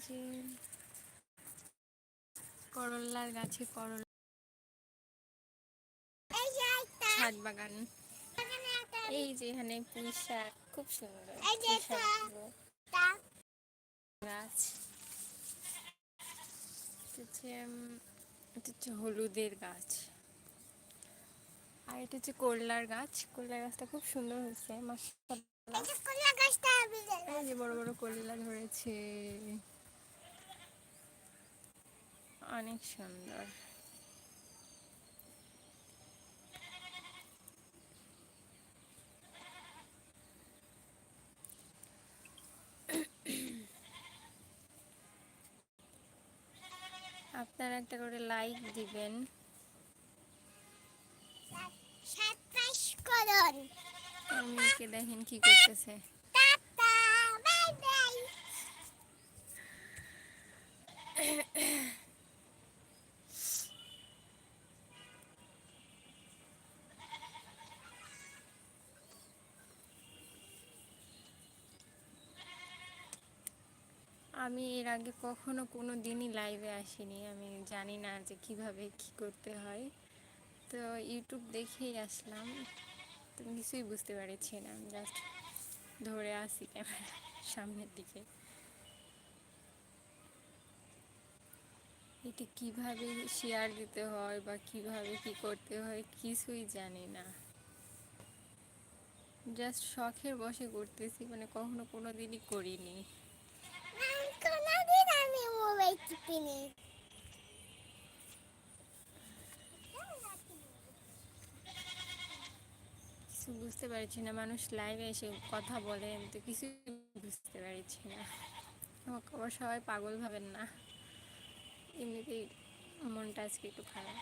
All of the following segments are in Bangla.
যে করলার গাছে করলা ছাদ বাগান। এই যে এখানে পুঁই শাক, খুব সুন্দর পুঁই শাক গাছ। এটা হচ্ছে হলুদের গাছ, আর এটা হচ্ছে করলার গাছ। করলার গাছটা খুব সুন্দর হয়েছে মাশাআল্লাহ। এই যে বড় বড় করলা ধরেছে, অনেক সুন্দর। আপনারা একটা করে লাইক দিবেন। আর মেয়েকে দেখেন কি করতেছে। আমি এর আগে কখনো কোনো দিনই লাইভে আসিনি, আমি জানি না যে কিভাবে কি করতে হয়। তো ইউটিউব দেখেই আসলাম, তো কিছুই বুঝতে পারছি না। আমি জাস্ট ধরে আসি ক্যামেরা সামনের দিকে। এটা কিভাবে শেয়ার দিতে হয় বা কিভাবে কি করতে হয় কিছুই জানি না। জাস্ট শখের বশে করতেছি, মানে কখনো কোনো দিনই করিনি। আমি মোবাইল টিপিনি, কিছু বুঝতে পারছি না। মানুষ লাইভে এসে কথা বলে, আমি তো কিছু বুঝতে পারছি না। আমাকে আবার সবাই পাগল ভাবেন না, এমনিতেই মনটা আজকে একটু খারাপ।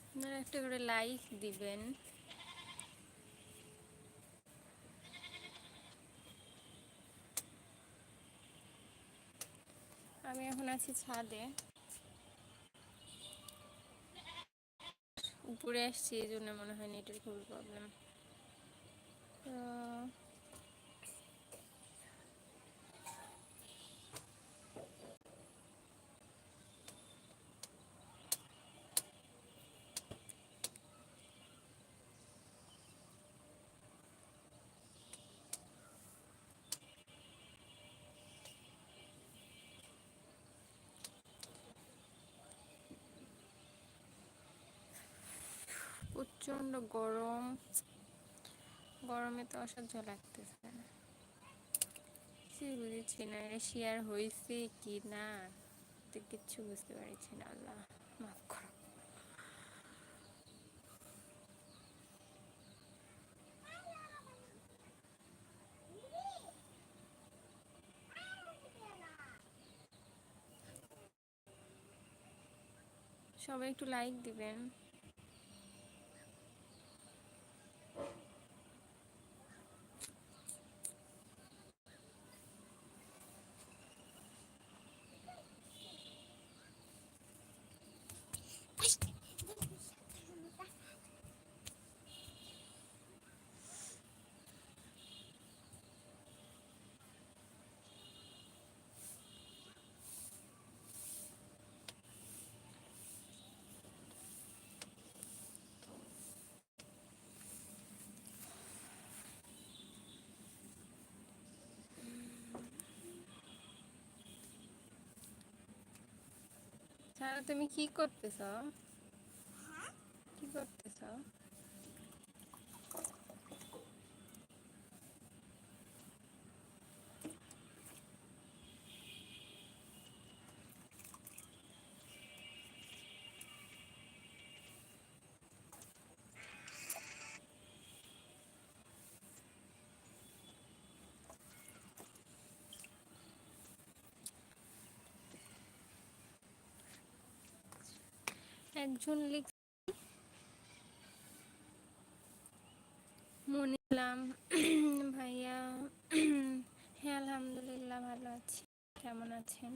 আপনারা একটা করে লাইক দিবেন। আমি এখন আছি ছাদে, উপরে আসছি এই জন্য মনে হয় নেটের খুবই প্রবলেম। তো প্রচণ্ড গরম, গরমে তো অসহ্য লাগতেছে। কিছুই বুঝেছি না, এটা শেয়ার হয়েছে কি না, তো কিচ্ছু বুঝতে পারছি না। আল্লাহ মাফ করো। সবাই একটু লাইক দিবেন। ছাড়া তুমি কি করতেছ, কি করতেছ? একজন লিখ মনিলাম ভাইয়া। হ্যাঁ আলহামদুলিল্লাহ ভালো আছি, কেমন আছেন?